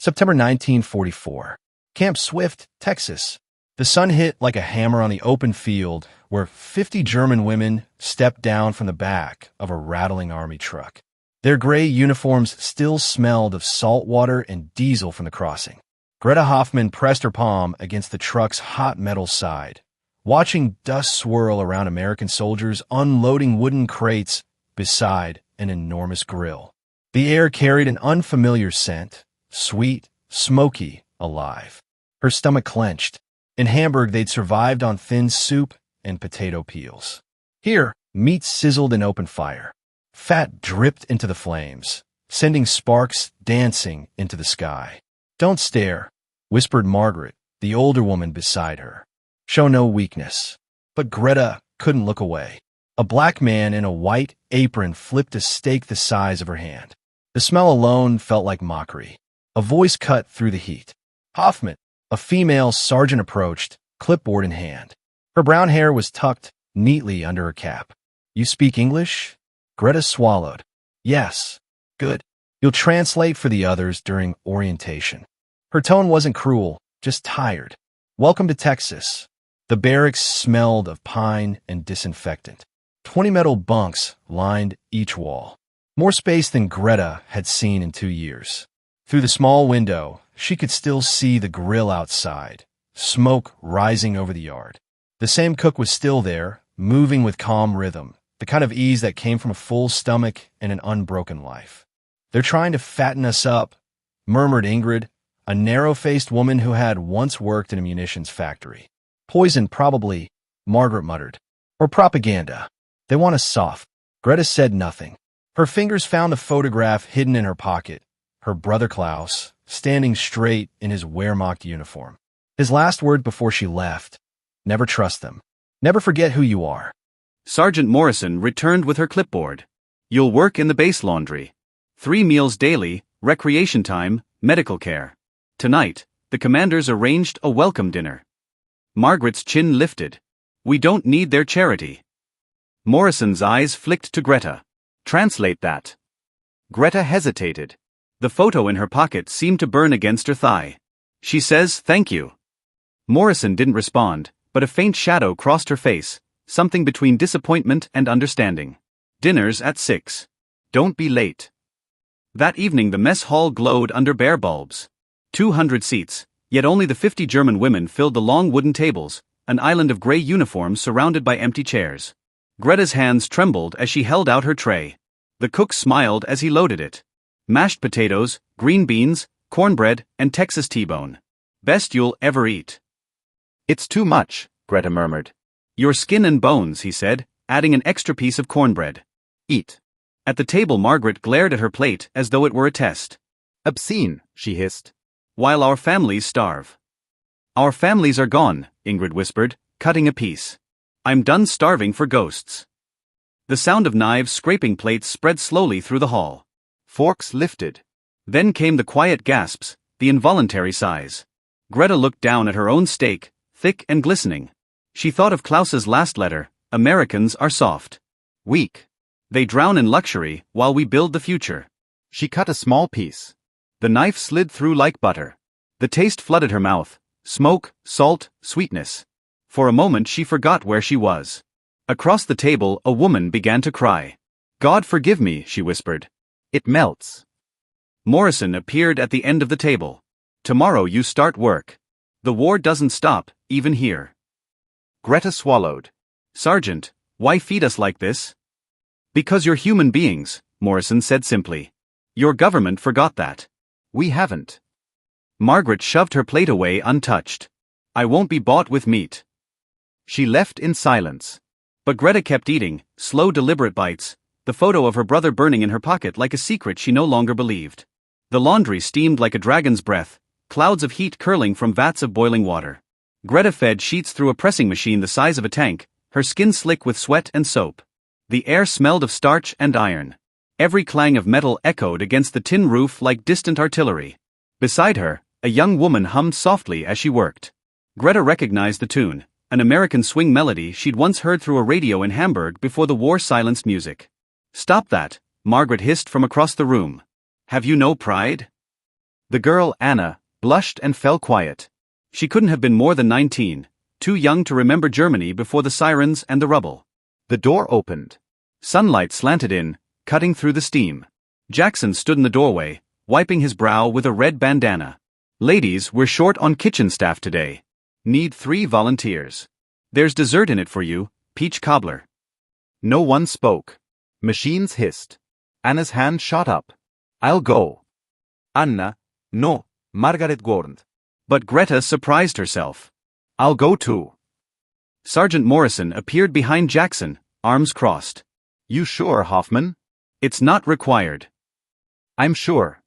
September 1944. Camp Swift, Texas. The sun hit like a hammer on the open field where 50 German women stepped down from the back of a rattling army truck. Their gray uniforms still smelled of salt water and diesel from the crossing. Greta Hoffman pressed her palm against the truck's hot metal side, watching dust swirl around American soldiers unloading wooden crates beside an enormous grill. The air carried an unfamiliar scent, sweet, smoky, alive. Her stomach clenched. In Hamburg, they'd survived on thin soup and potato peels. Here, meat sizzled in open fire. Fat dripped into the flames, sending sparks dancing into the sky. "Don't stare," whispered Margaret, the older woman beside her. "Show no weakness." But Greta couldn't look away. A black man in a white apron flipped a steak the size of her hand. The smell alone felt like mockery. A voice cut through the heat. "Hoffman." A female sergeant approached, clipboard in hand. Her brown hair was tucked neatly under her cap. "You speak English?" Greta swallowed. "Yes." "Good. You'll translate for the others during orientation." Her tone wasn't cruel, just tired. "Welcome to Texas." The barracks smelled of pine and disinfectant. 20 metal bunks lined each wall. More space than Greta had seen in 2 years. Through the small window, she could still see the grill outside, smoke rising over the yard. The same cook was still there, moving with calm rhythm, the kind of ease that came from a full stomach and an unbroken life. "They're trying to fatten us up," murmured Ingrid, a narrow-faced woman who had once worked in a munitions factory. "Poison, probably," Margaret muttered. "Or propaganda. They want us soft." Greta said nothing. Her fingers found the photograph hidden in her pocket. Her brother Klaus, standing straight in his Wehrmacht uniform. His last word before she left: "Never trust them. Never forget who you are." Sergeant Morrison returned with her clipboard. "You'll work in the base laundry. 3 meals daily, recreation time, medical care. Tonight, the commanders arranged a welcome dinner." Margaret's chin lifted. "We don't need their charity." Morrison's eyes flicked to Greta. "Translate that." Greta hesitated. The photo in her pocket seemed to burn against her thigh. "She says thank you." Morrison didn't respond, but a faint shadow crossed her face, something between disappointment and understanding. "Dinner's at 6. Don't be late." That evening the mess hall glowed under bare bulbs. 200 seats, yet only the 50 German women filled the long wooden tables, an island of gray uniforms surrounded by empty chairs. Greta's hands trembled as she held out her tray. The cook smiled as he loaded it. Mashed potatoes, green beans, cornbread, and Texas T-bone. "Best you'll ever eat." "It's too much," Greta murmured. "Your skin and bones," he said, adding an extra piece of cornbread. "Eat." At the table Margaret glared at her plate as though it were a test. "Obscene," she hissed. "While our families starve." "Our families are gone," Ingrid whispered, cutting a piece. "I'm done starving for ghosts." The sound of knives scraping plates spread slowly through the hall. Forks lifted. Then came the quiet gasps, the involuntary sighs. Greta looked down at her own steak, thick and glistening. She thought of Klaus's last letter: "Americans are soft. Weak. They drown in luxury while we build the future." She cut a small piece. The knife slid through like butter. The taste flooded her mouth: smoke, salt, sweetness. For a moment she forgot where she was. Across the table a woman began to cry. "God forgive me," she whispered. "It melts." Morrison appeared at the end of the table. "Tomorrow you start work. The war doesn't stop, even here." Greta swallowed. "Sergeant, why feed us like this?" "Because you're human beings," Morrison said simply. "Your government forgot that. We haven't." Margaret shoved her plate away untouched. "I won't be bought with meat." She left in silence. But Greta kept eating, slow deliberate bites, the photo of her brother burning in her pocket like a secret she no longer believed. The laundry steamed like a dragon's breath, clouds of heat curling from vats of boiling water. Greta fed sheets through a pressing machine the size of a tank, her skin slick with sweat and soap. The air smelled of starch and iron. Every clang of metal echoed against the tin roof like distant artillery. Beside her, a young woman hummed softly as she worked. Greta recognized the tune, an American swing melody she'd once heard through a radio in Hamburg before the war silenced music. "Stop that," Margaret hissed from across the room. "Have you no pride?" The girl, Anna, blushed and fell quiet. She couldn't have been more than 19, too young to remember Germany before the sirens and the rubble. The door opened. Sunlight slanted in, cutting through the steam. Jackson stood in the doorway, wiping his brow with a red bandana. Ladies, we're short on kitchen staff today. Need 3 volunteers. There's dessert in it for you, peach cobbler. No one spoke. Machines hissed. Anna's hand shot up. I'll go. Anna, no, Margaret Gordon. But Greta surprised herself. I'll go too. Sergeant Morrison appeared behind Jackson, arms crossed. You sure, Hoffman? It's not required. I'm sure.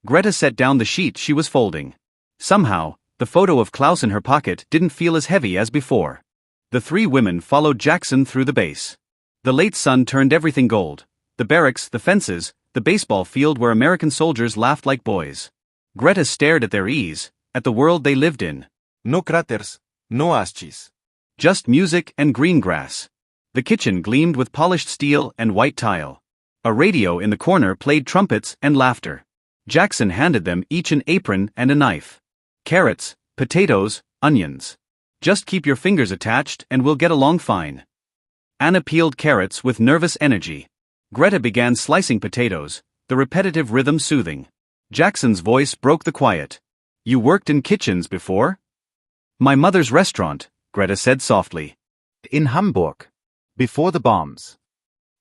Greta set down the sheet she was folding. Somehow, the photo of Klaus in her pocket didn't feel as heavy as before. The 3 women followed Jackson through the base. The late sun turned everything gold. The barracks, the fences, the baseball field where American soldiers laughed like boys. Greta stared at their ease, at the world they lived in. No craters, no ashes. Just music and green grass. The kitchen gleamed with polished steel and white tile. A radio in the corner played trumpets and laughter. Jackson handed them each an apron and a knife. Carrots, potatoes, onions. Just keep your fingers attached and we'll get along fine. Anna peeled carrots with nervous energy. Greta began slicing potatoes, the repetitive rhythm soothing. Jackson's voice broke the quiet. You worked in kitchens before? My mother's restaurant, Greta said softly. In Hamburg. Before the bombs.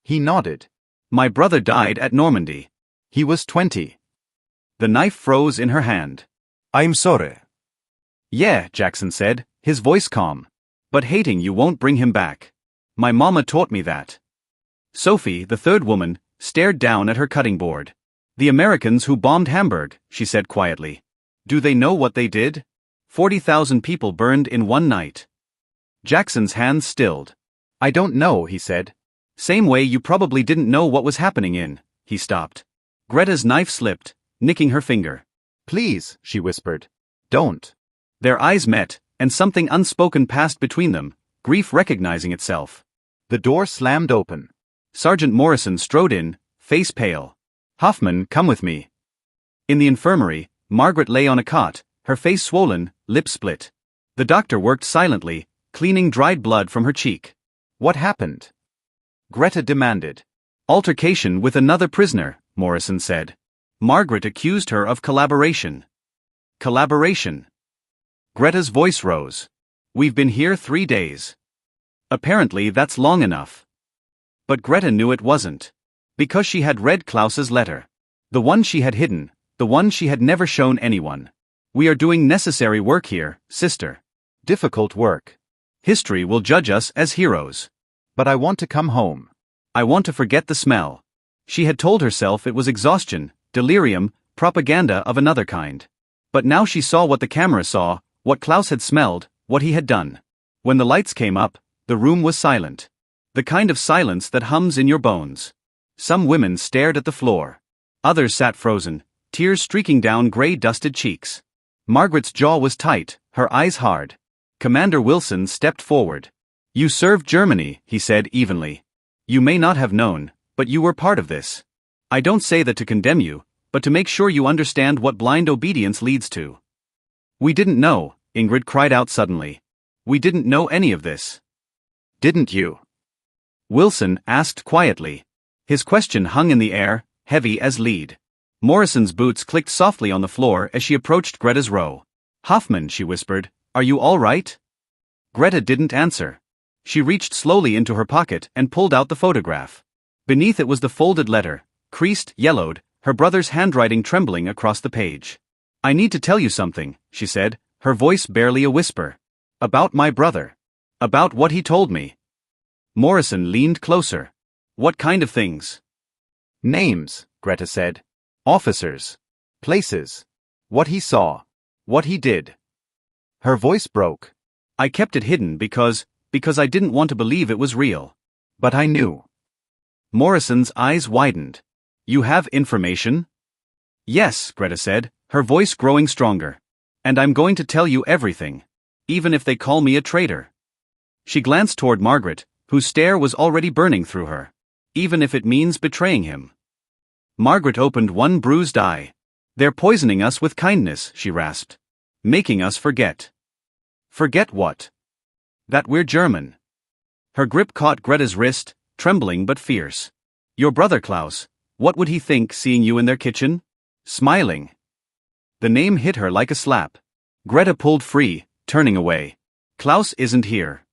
He nodded. My brother died at Normandy. He was 20. The knife froze in her hand. I'm sorry. Yeah, Jackson said, his voice calm. But hating you won't bring him back. My mama taught me that. Sophie, the 3rd woman, stared down at her cutting board. The Americans who bombed Hamburg, she said quietly. Do they know what they did? 40,000 people burned in one night. Jackson's hands stilled. I don't know, he said. Same way you probably didn't know what was happening in. He stopped. Greta's knife slipped, nicking her finger. Please, she whispered. Don't. Their eyes met, and something unspoken passed between them, grief recognizing itself. The door slammed open. Sergeant Morrison strode in, face pale. Hoffman, come with me. In the infirmary, Margaret lay on a cot, her face swollen, lips split. The doctor worked silently, cleaning dried blood from her cheek. What happened? Greta demanded. Altercation with another prisoner, Morrison said. Margaret accused her of collaboration. Collaboration. Greta's voice rose. We've been here 3 days. Apparently that's long enough. But Greta knew it wasn't. Because she had read Klaus's letter. The one she had hidden, the one she had never shown anyone. We are doing necessary work here, sister. Difficult work. History will judge us as heroes. But I want to come home. I want to forget the smell. She had told herself it was exhaustion, delirium, propaganda of another kind. But now she saw what the camera saw, what Klaus had smelled, what he had done. When the lights came up, the room was silent. The kind of silence that hums in your bones. Some women stared at the floor. Others sat frozen, tears streaking down gray-dusted cheeks. Margaret's jaw was tight, her eyes hard. Commander Wilson stepped forward. You served Germany, he said evenly. You may not have known, but you were part of this. I don't say that to condemn you, but to make sure you understand what blind obedience leads to. We didn't know, Ingrid cried out suddenly. We didn't know any of this. Didn't you? Wilson asked quietly. His question hung in the air, heavy as lead. Morrison's boots clicked softly on the floor as she approached Greta's row. Hoffman, she whispered, are you all right? Greta didn't answer. She reached slowly into her pocket and pulled out the photograph. Beneath it was the folded letter, creased, yellowed, her brother's handwriting trembling across the page. I need to tell you something, she said, her voice barely a whisper. About my brother. About what he told me. Morrison leaned closer. What kind of things? Names, Greta said. Officers. Places. What he saw. What he did. Her voice broke. I kept it hidden because I didn't want to believe it was real. But I knew. Morrison's eyes widened. You have information? Yes, Greta said, her voice growing stronger. And I'm going to tell you everything. Even if they call me a traitor. She glanced toward Margaret, whose stare was already burning through her. Even if it means betraying him. Margaret opened one bruised eye. They're poisoning us with kindness, she rasped. Making us forget. Forget what? That we're German. Her grip caught Greta's wrist, trembling but fierce. Your brother Klaus, what would he think seeing you in their kitchen? Smiling. The name hit her like a slap. Greta pulled free, turning away. Klaus isn't here.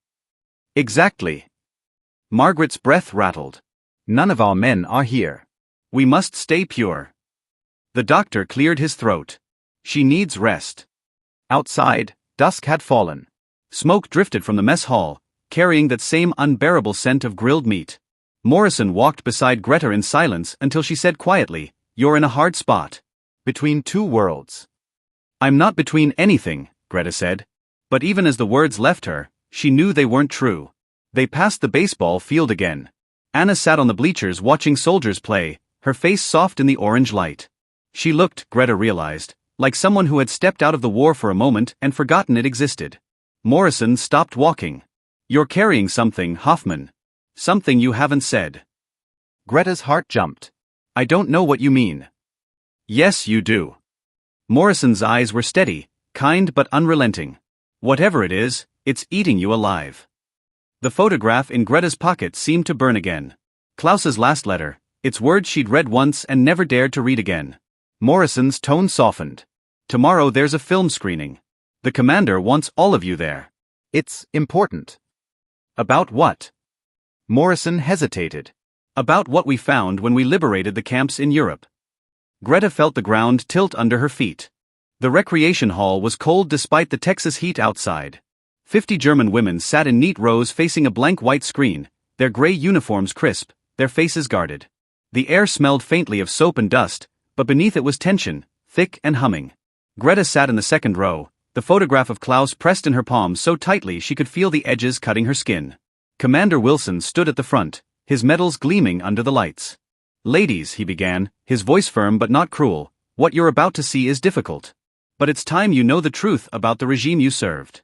Exactly. Margaret's breath rattled. None of our men are here. We must stay pure. The doctor cleared his throat. She needs rest. Outside, dusk had fallen. Smoke drifted from the mess hall, carrying that same unbearable scent of grilled meat. Morrison walked beside Greta in silence until she said quietly, "You're in a hard spot. Between two worlds." "I'm not between anything," Greta said. But even as the words left her, she knew they weren't true. They passed the baseball field again. Anna sat on the bleachers watching soldiers play, her face soft in the orange light. She looked, Greta realized, like someone who had stepped out of the war for a moment and forgotten it existed. Morrison stopped walking. "You're carrying something, Hoffman. Something you haven't said." Greta's heart jumped. "I don't know what you mean." "Yes, you do." Morrison's eyes were steady, kind but unrelenting. "Whatever it is, it's eating you alive." The photograph in Greta's pocket seemed to burn again. Klaus's last letter, its words she'd read once and never dared to read again. Morrison's tone softened. "Tomorrow there's a film screening. The commander wants all of you there. It's important." "About what?" Morrison hesitated. "About what we found when we liberated the camps in Europe." Greta felt the ground tilt under her feet. The recreation hall was cold despite the Texas heat outside. 50 German women sat in neat rows facing a blank white screen, their gray uniforms crisp, their faces guarded. The air smelled faintly of soap and dust, but beneath it was tension, thick and humming. Greta sat in the second row, the photograph of Klaus pressed in her palm so tightly she could feel the edges cutting her skin. Commander Wilson stood at the front, his medals gleaming under the lights. "Ladies," he began, his voice firm but not cruel, "what you're about to see is difficult. But it's time you know the truth about the regime you served."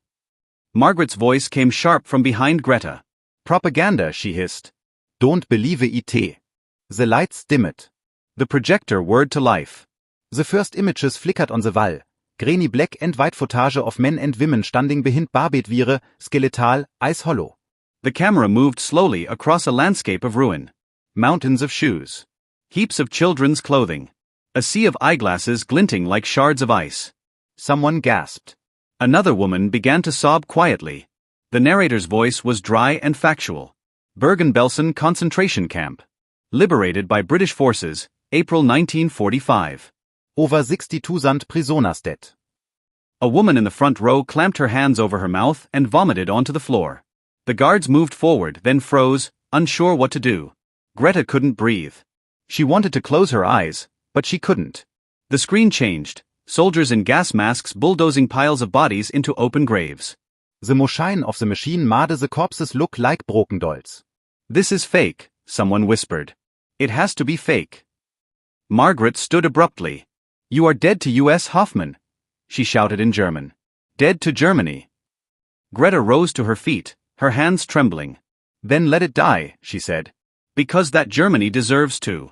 Margaret's voice came sharp from behind Greta. "Propaganda," she hissed. "Don't believe it. The lights dimmed." The projector whirred to life. The first images flickered on the wall. Grainy black and white footage of men and women standing behind barbed-wire, skeletal, ice hollow. The camera moved slowly across a landscape of ruin. Mountains of shoes. Heaps of children's clothing. A sea of eyeglasses glinting like shards of ice. Someone gasped. Another woman began to sob quietly. The narrator's voice was dry and factual. Bergen-Belsen concentration camp. Liberated by British forces, April 1945. Over 62,000 prisoners dead. A woman in the front row clamped her hands over her mouth and vomited onto the floor. The guards moved forward, then froze, unsure what to do. Greta couldn't breathe. She wanted to close her eyes, but she couldn't. The screen changed. Soldiers in gas masks bulldozing piles of bodies into open graves. The machine of the machine made the corpses look like broken dolls. "This is fake," someone whispered. "It has to be fake." Margaret stood abruptly. "You are dead to U.S. Hoffman," she shouted in German. "Dead to Germany." Greta rose to her feet, her hands trembling. "Then let it die," she said. "Because that Germany deserves to."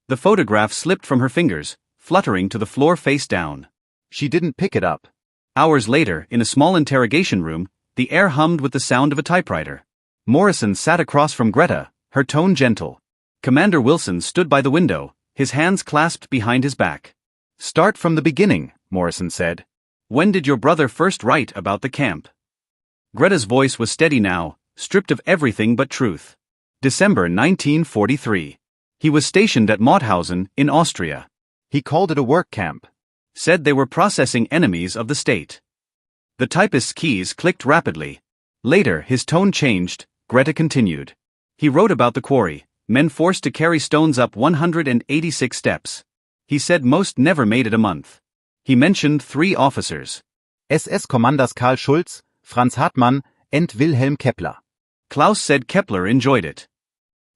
The photograph slipped from her fingers, fluttering to the floor face down. She didn't pick it up. Hours later, in a small interrogation room, the air hummed with the sound of a typewriter. Morrison sat across from Greta, her tone gentle. Commander Wilson stood by the window, his hands clasped behind his back. "Start from the beginning," Morrison said. "When did your brother first write about the camp?" Greta's voice was steady now, stripped of everything but truth. December 1943. He was stationed at Mauthausen, in Austria. He called it a work camp. Said they were processing enemies of the state. The typist's keys clicked rapidly. Later, his tone changed, Greta continued. He wrote about the quarry, men forced to carry stones up 186 steps. He said most never made it a month. He mentioned 3 officers. SS Commanders Karl Schulz, Franz Hartmann, and Wilhelm Kepler. Klaus said Kepler enjoyed it.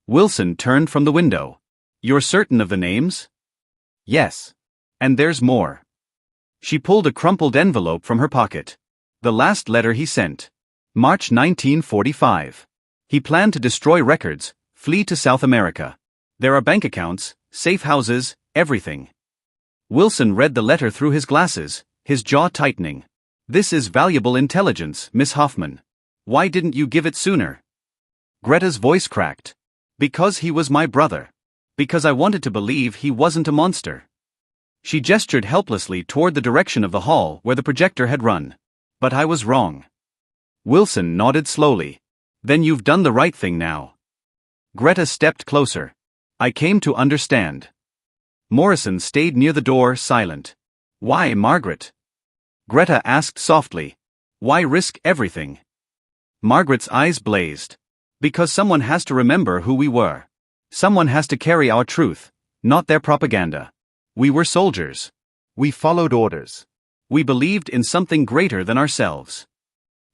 Wilson turned from the window. "You're certain of the names?" "Yes. And there's more." She pulled a crumpled envelope from her pocket. The last letter he sent. March 1945. He planned to destroy records, flee to South America. There are bank accounts, safe houses, everything. Wilson read the letter through his glasses, his jaw tightening. This is valuable intelligence, Miss Hoffman. Why didn't you give it sooner? Greta's voice cracked. Because he was my brother. Because I wanted to believe he wasn't a monster. She gestured helplessly toward the direction of the hall where the projector had run. But I was wrong. Wilson nodded slowly. Then you've done the right thing now. Greta stepped closer. I came to understand. Morrison stayed near the door, silent. Why, Margaret? Greta asked softly. Why risk everything? Margaret's eyes blazed. Because someone has to remember who we were. Someone has to carry our truth, not their propaganda. We were soldiers. We followed orders. We believed in something greater than ourselves.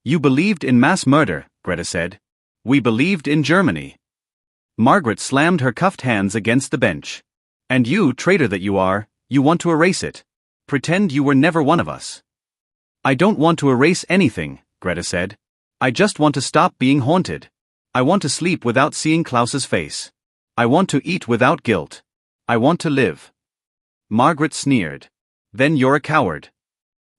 You believed in mass murder, Greta said. We believed in Germany. Margaret slammed her cuffed hands against the bench. And you, traitor that you are, you want to erase it. Pretend you were never one of us. I don't want to erase anything, Greta said. I just want to stop being haunted. I want to sleep without seeing Klaus's face. I want to eat without guilt. I want to live. Margaret sneered. Then you're a coward.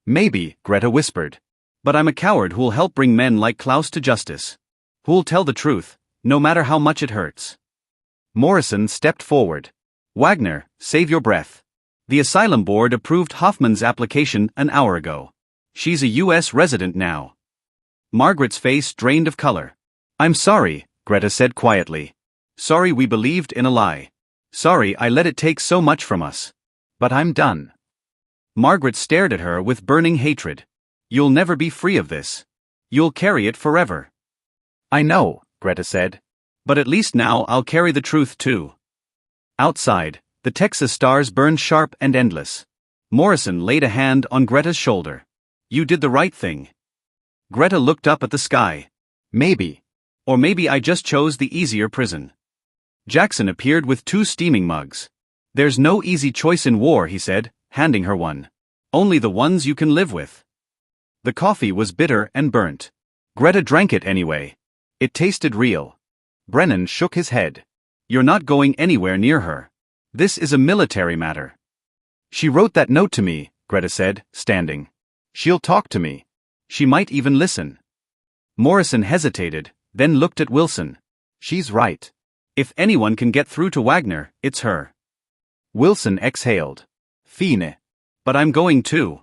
Maybe, Greta whispered. But I'm a coward who'll help bring men like Klaus to justice. Who'll tell the truth, no matter how much it hurts. Morrison stepped forward. Wagner, save your breath. The asylum board approved Hoffman's application an hour ago. She's a U.S. resident now. Margaret's face drained of color. I'm sorry, Greta said quietly. Sorry we believed in a lie. Sorry I let it take so much from us. But I'm done. Margaret stared at her with burning hatred. You'll never be free of this. You'll carry it forever. I know, Greta said. But at least now I'll carry the truth too. Outside, the Texas stars burned sharp and endless. Morrison laid a hand on Greta's shoulder. You did the right thing. Greta looked up at the sky. Maybe. Or maybe I just chose the easier prison. Jackson appeared with 2 steaming mugs. There's no easy choice in war, he said, handing her one. Only the ones you can live with. The coffee was bitter and burnt. Greta drank it anyway. It tasted real. Brennan shook his head. You're not going anywhere near her. This is a military matter. She wrote that note to me, Greta said, standing. She'll talk to me. She might even listen. Morrison hesitated, then looked at Wilson. She's right. If anyone can get through to Wagner, it's her. Wilson exhaled. Fine. But I'm going too.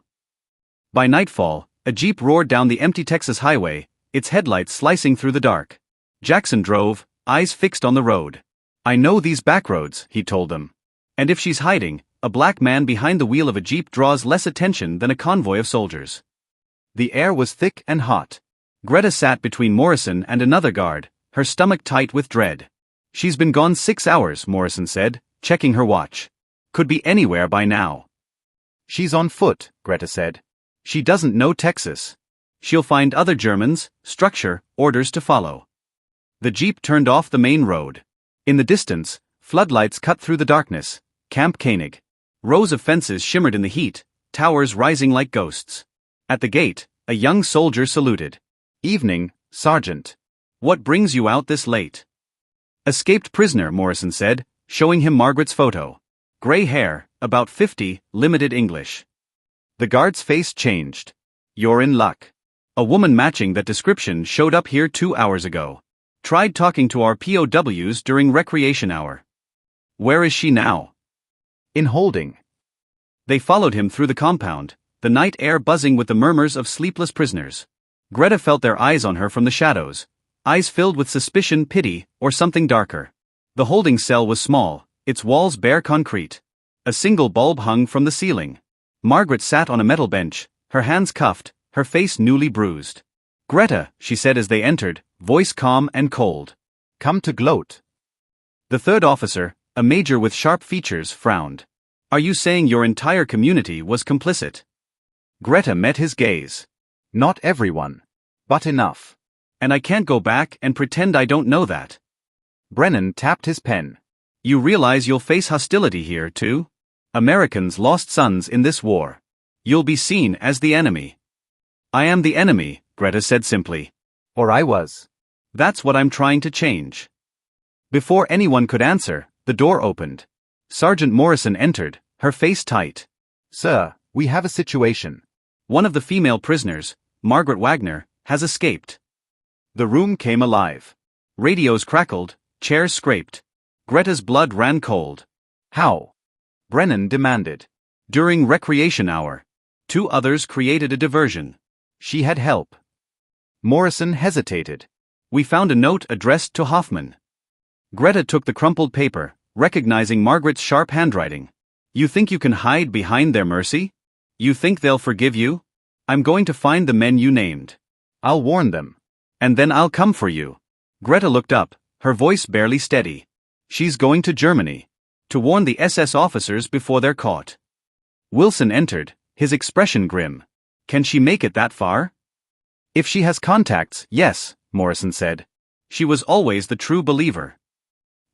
By nightfall, a jeep roared down the empty Texas highway, its headlights slicing through the dark. Jackson drove, eyes fixed on the road. I know these backroads, he told them. And if she's hiding, a black man behind the wheel of a jeep draws less attention than a convoy of soldiers. The air was thick and hot. Greta sat between Morrison and another guard, her stomach tight with dread. She's been gone 6 hours, Morrison said, checking her watch. Could be anywhere by now. She's on foot, Greta said. She doesn't know Texas. She'll find other Germans, structure, orders to follow. The jeep turned off the main road. In the distance, floodlights cut through the darkness. Camp Koenig. Rows of fences shimmered in the heat, towers rising like ghosts. At the gate, a young soldier saluted. Evening, Sergeant. What brings you out this late? Escaped prisoner, Morrison said, showing him Margaret's photo. Gray hair, about 50, limited English. The guard's face changed. You're in luck. A woman matching that description showed up here 2 hours ago. Tried talking to our POWs during recreation hour. Where is she now? In holding. They followed him through the compound, the night air buzzing with the murmurs of sleepless prisoners. Greta felt their eyes on her from the shadows, eyes filled with suspicion, pity, or something darker. The holding cell was small, its walls bare concrete. A single bulb hung from the ceiling. Margaret sat on a metal bench, her hands cuffed, her face newly bruised. Greta, she said as they entered, voice calm and cold. Come to gloat. The third officer, a major with sharp features, frowned. Are you saying your entire community was complicit? Greta met his gaze. Not everyone. But enough. And I can't go back and pretend I don't know that. Brennan tapped his pen. You realize you'll face hostility here, too? Americans lost sons in this war. You'll be seen as the enemy. I am the enemy, Greta said simply. Or I was. That's what I'm trying to change. Before anyone could answer, the door opened. Sergeant Morrison entered, her face tight. Sir, we have a situation. One of the female prisoners, Margaret Wagner, has escaped. The room came alive. Radios crackled, chairs scraped. Greta's blood ran cold. How? Brennan demanded. During recreation hour. 2 others created a diversion. She had help. Morrison hesitated. We found a note addressed to Hoffman. Greta took the crumpled paper, recognizing Margaret's sharp handwriting. You think you can hide behind their mercy? You think they'll forgive you? I'm going to find the men you named. I'll warn them. And then I'll come for you. Greta looked up, her voice barely steady. She's going to Germany. To warn the SS officers before they're caught. Wilson entered, his expression grim. Can she make it that far? If she has contacts, yes, Morrison said. She was always the true believer.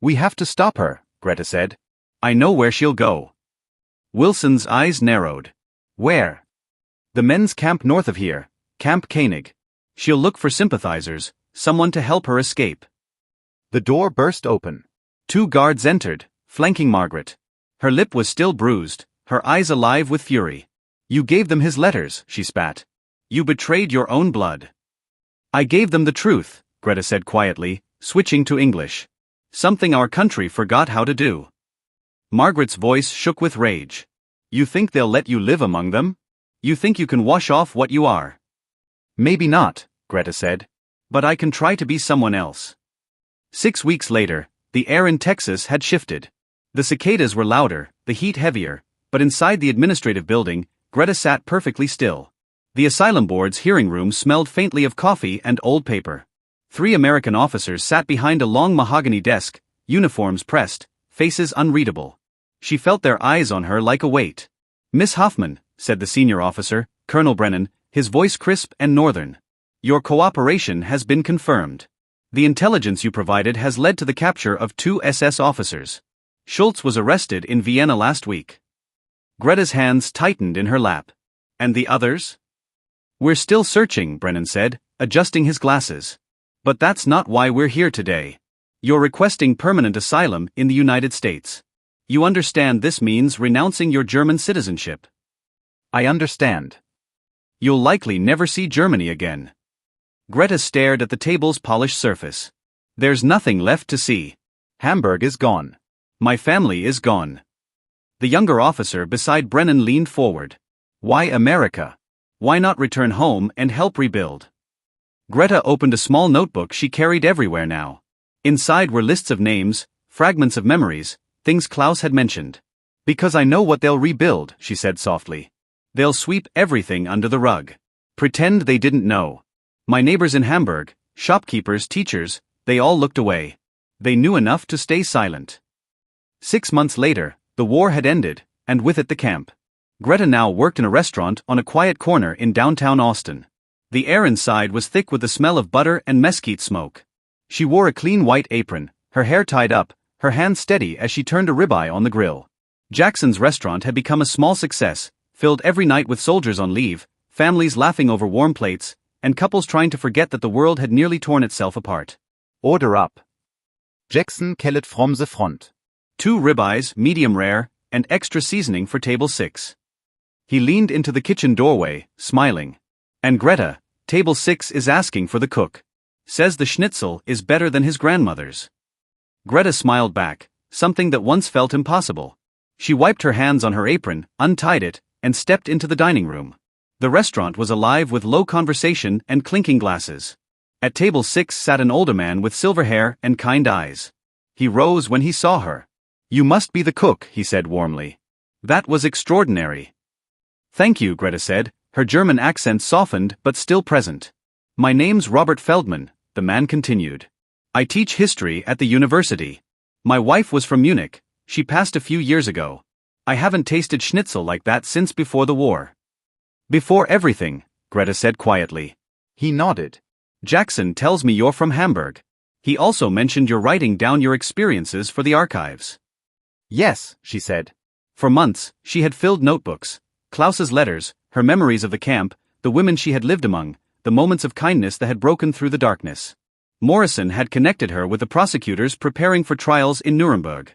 We have to stop her, Greta said. I know where she'll go. Wilson's eyes narrowed. Where? The men's camp north of here, Camp Koenig. She'll look for sympathizers, someone to help her escape. The door burst open. 2 guards entered, flanking Margaret. Her lip was still bruised, her eyes alive with fury. You gave them his letters, she spat. You betrayed your own blood. I gave them the truth, Greta said quietly, switching to English. Something our country forgot how to do. Margaret's voice shook with rage. You think they'll let you live among them? You think you can wash off what you are? Maybe not, Greta said. But I can try to be someone else. 6 weeks later, the air in Texas had shifted. The cicadas were louder, the heat heavier, but inside the administrative building, Greta sat perfectly still. The asylum board's hearing room smelled faintly of coffee and old paper. 3 American officers sat behind a long mahogany desk, uniforms pressed, faces unreadable. She felt their eyes on her like a weight. Miss Hoffman, said the senior officer, Colonel Brennan, his voice crisp and northern. Your cooperation has been confirmed. The intelligence you provided has led to the capture of 2 SS officers. Schultz was arrested in Vienna last week. Greta's hands tightened in her lap. And the others? We're still searching, Brennan said, adjusting his glasses. But that's not why we're here today. You're requesting permanent asylum in the United States. You understand this means renouncing your German citizenship. I understand. You'll likely never see Germany again. Greta stared at the table's polished surface. There's nothing left to see. Hamburg is gone. My family is gone. The younger officer beside Brennan leaned forward. Why America? Why not return home and help rebuild? Greta opened a small notebook she carried everywhere now. Inside were lists of names, fragments of memories, things Klaus had mentioned. Because I know what they'll rebuild, she said softly. They'll sweep everything under the rug. Pretend they didn't know. My neighbors in Hamburg, shopkeepers, teachers, they all looked away. They knew enough to stay silent. 6 months later, the war had ended, and with it the camp. Greta now worked in a restaurant on a quiet corner in downtown Austin. The air inside was thick with the smell of butter and mesquite smoke. She wore a clean white apron, her hair tied up, her hands steady as she turned a ribeye on the grill. Jackson's restaurant had become a small success, filled every night with soldiers on leave, families laughing over warm plates, and couples trying to forget that the world had nearly torn itself apart. Order up. Jackson kellet from the front. 2 ribeyes, medium rare, and extra seasoning for table 6. He leaned into the kitchen doorway, smiling. And Greta, table 6 is asking for the cook. Says the schnitzel is better than his grandmother's. Greta smiled back, something that once felt impossible. She wiped her hands on her apron, untied it, and stepped into the dining room. The restaurant was alive with low conversation and clinking glasses. At table 6 sat an older man with silver hair and kind eyes. He rose when he saw her. You must be the cook, he said warmly. That was extraordinary. Thank you, Greta said, her German accent softened but still present. My name's Robert Feldman, the man continued. I teach history at the university. My wife was from Munich, she passed a few years ago. I haven't tasted schnitzel like that since before the war. Before everything, Greta said quietly. He nodded. Jackson tells me you're from Hamburg. He also mentioned you're writing down your experiences for the archives. Yes, she said. For months, she had filled notebooks. Klaus's letters, her memories of the camp, the women she had lived among, the moments of kindness that had broken through the darkness. Morrison had connected her with the prosecutors preparing for trials in Nuremberg.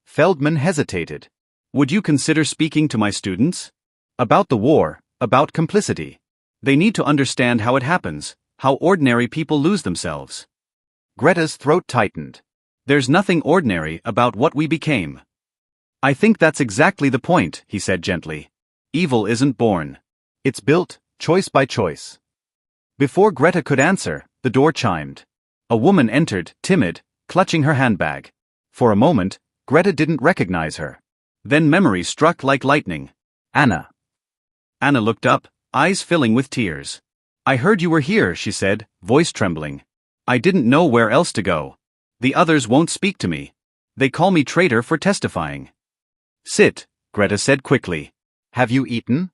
Feldman hesitated. Would you consider speaking to my students? About the war, about complicity. They need to understand how it happens, how ordinary people lose themselves. Greta's throat tightened. There's nothing ordinary about what we became. I think that's exactly the point, he said gently. Evil isn't born. It's built, choice by choice. Before Greta could answer, the door chimed. A woman entered, timid, clutching her handbag. For a moment, Greta didn't recognize her. Then memory struck like lightning. Anna. Anna looked up, eyes filling with tears. I heard you were here, she said, voice trembling. I didn't know where else to go. The others won't speak to me. They call me traitor for testifying. Sit, Greta said quickly. Have you eaten?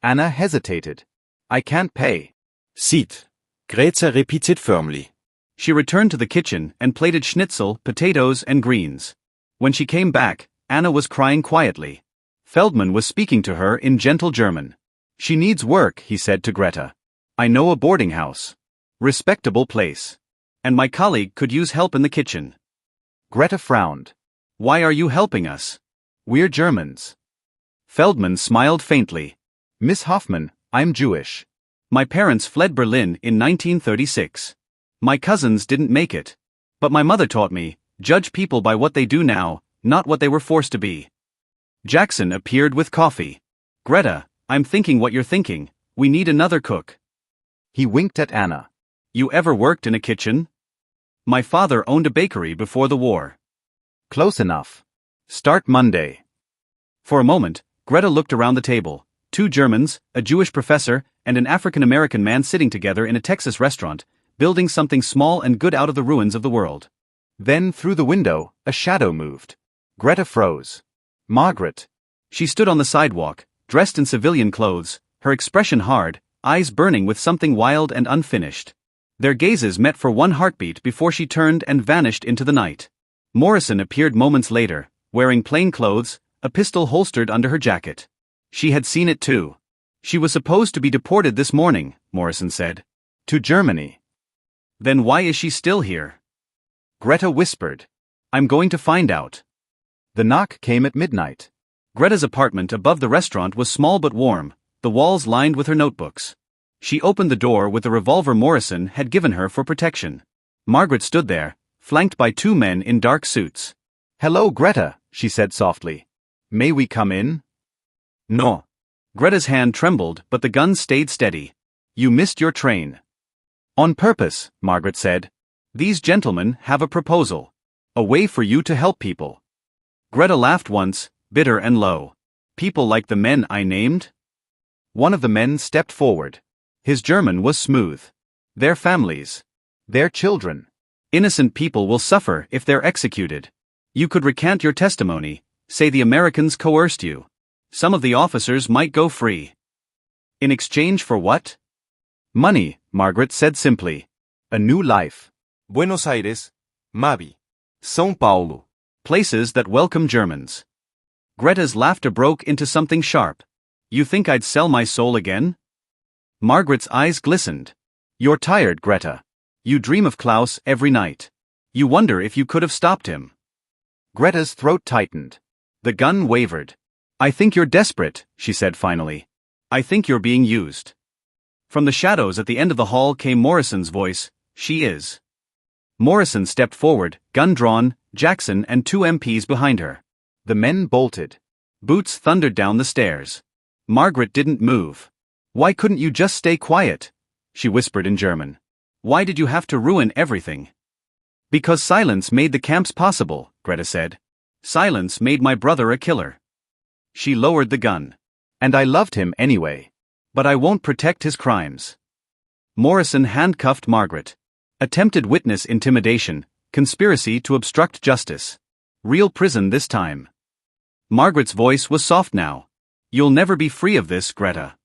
Anna hesitated. I can't pay. Sit. Greta repeated firmly. She returned to the kitchen and plated schnitzel, potatoes, and greens. When she came back, Anna was crying quietly. Feldman was speaking to her in gentle German. She needs work, he said to Greta. I know a boarding house. Respectable place. And my colleague could use help in the kitchen. Greta frowned. Why are you helping us? We're Germans. Feldman smiled faintly. Miss Hoffman, I'm Jewish. My parents fled Berlin in 1936. My cousins didn't make it. But my mother taught me, judge people by what they do now, not what they were forced to be. Jackson appeared with coffee. Greta, I'm thinking what you're thinking. We need another cook. He winked at Anna. You ever worked in a kitchen? My father owned a bakery before the war. Close enough. Start Monday. For a moment, Greta looked around the table. 2 Germans, a Jewish professor, and an African-American man sitting together in a Texas restaurant, building something small and good out of the ruins of the world. Then, through the window, a shadow moved. Greta froze. Margaret. She stood on the sidewalk, dressed in civilian clothes, her expression hard, eyes burning with something wild and unfinished. Their gazes met for one heartbeat before she turned and vanished into the night. Morrison appeared moments later, wearing plain clothes, a pistol holstered under her jacket. She had seen it too. She was supposed to be deported this morning, Morrison said. To Germany. Then why is she still here? Greta whispered. I'm going to find out. The knock came at midnight. Greta's apartment above the restaurant was small but warm, the walls lined with her notebooks. She opened the door with the revolver Morrison had given her for protection. Margaret stood there, flanked by 2 men in dark suits. Hello, Greta, she said softly. May we come in? No. Greta's hand trembled, but the gun stayed steady. You missed your train. On purpose, Margaret said. These gentlemen have a proposal. A way for you to help people. Greta laughed once, bitter and low. People like the men I named? One of the men stepped forward. His German was smooth. Their families. Their children. Innocent people will suffer if they're executed. You could recant your testimony, say the Americans coerced you. Some of the officers might go free. In exchange for what? Money, Margaret said simply. A new life. Buenos Aires, Mavi. São Paulo. Places that welcome Germans. Greta's laughter broke into something sharp. You think I'd sell my soul again? Margaret's eyes glistened. You're tired, Greta. You dream of Klaus every night. You wonder if you could have stopped him. Greta's throat tightened. The gun wavered. I think you're desperate, she said finally. I think you're being used. From the shadows at the end of the hall came Morrison's voice. She is. Morrison stepped forward, gun drawn, Jackson and 2 MPs behind her. The men bolted. Boots thundered down the stairs. Margaret didn't move. Why couldn't you just stay quiet? She whispered in German. Why did you have to ruin everything? Because silence made the camps possible, Greta said. Silence made my brother a killer. She lowered the gun. And I loved him anyway. But I won't protect his crimes. Morrison handcuffed Margaret. Attempted witness intimidation, conspiracy to obstruct justice. Real prison this time. Margaret's voice was soft now. You'll never be free of this, Greta.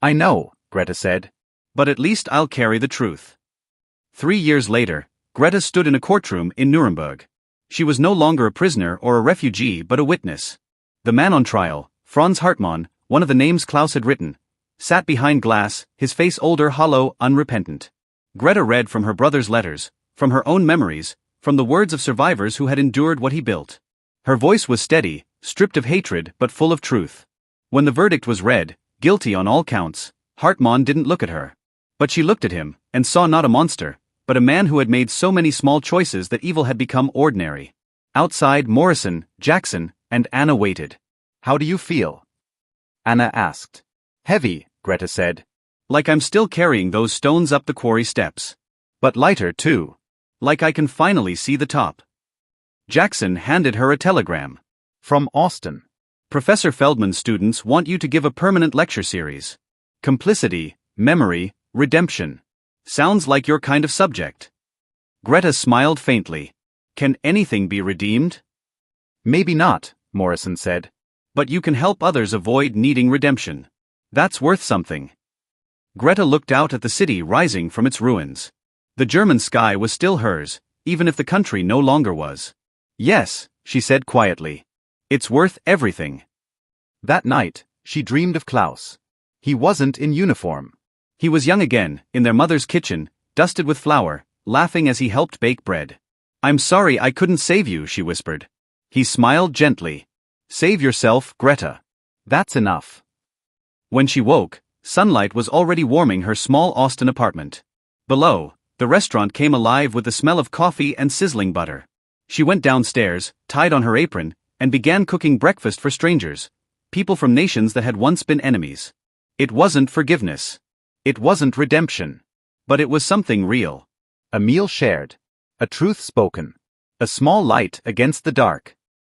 I know, Greta said. But at least I'll carry the truth. 3 years later, Greta stood in a courtroom in Nuremberg. She was no longer a prisoner or a refugee but a witness. The man on trial, Franz Hartmann, one of the names Klaus had written, sat behind glass, his face older, hollow, unrepentant. Greta read from her brother's letters, from her own memories, from the words of survivors who had endured what he built. Her voice was steady, stripped of hatred but full of truth. When the verdict was read, guilty on all counts, Hartmann didn't look at her. But she looked at him, and saw not a monster, but a man who had made so many small choices that evil had become ordinary. Outside, Morrison, Jackson, and Anna waited. How do you feel? Anna asked. Heavy, Greta said. Like I'm still carrying those stones up the quarry steps. But lighter, too. Like I can finally see the top. Jackson handed her a telegram. From Austin. Professor Feldman's students want you to give a permanent lecture series. Complicity, memory, redemption. Sounds like your kind of subject. Greta smiled faintly. Can anything be redeemed? Maybe not, Morrison said. But you can help others avoid needing redemption. That's worth something. Greta looked out at the city rising from its ruins. The German sky was still hers, even if the country no longer was. Yes, she said quietly. It's worth everything. That night, she dreamed of Klaus. He wasn't in uniform. He was young again, in their mother's kitchen, dusted with flour, laughing as he helped bake bread. I'm sorry I couldn't save you, she whispered. He smiled gently. Save yourself, Greta. That's enough. When she woke, sunlight was already warming her small Austin apartment. Below, the restaurant came alive with the smell of coffee and sizzling butter. She went downstairs, tied on her apron, and began cooking breakfast for strangers, people from nations that had once been enemies. It wasn't forgiveness. It wasn't redemption. But it was something real. A meal shared. A truth spoken. A small light against the dark.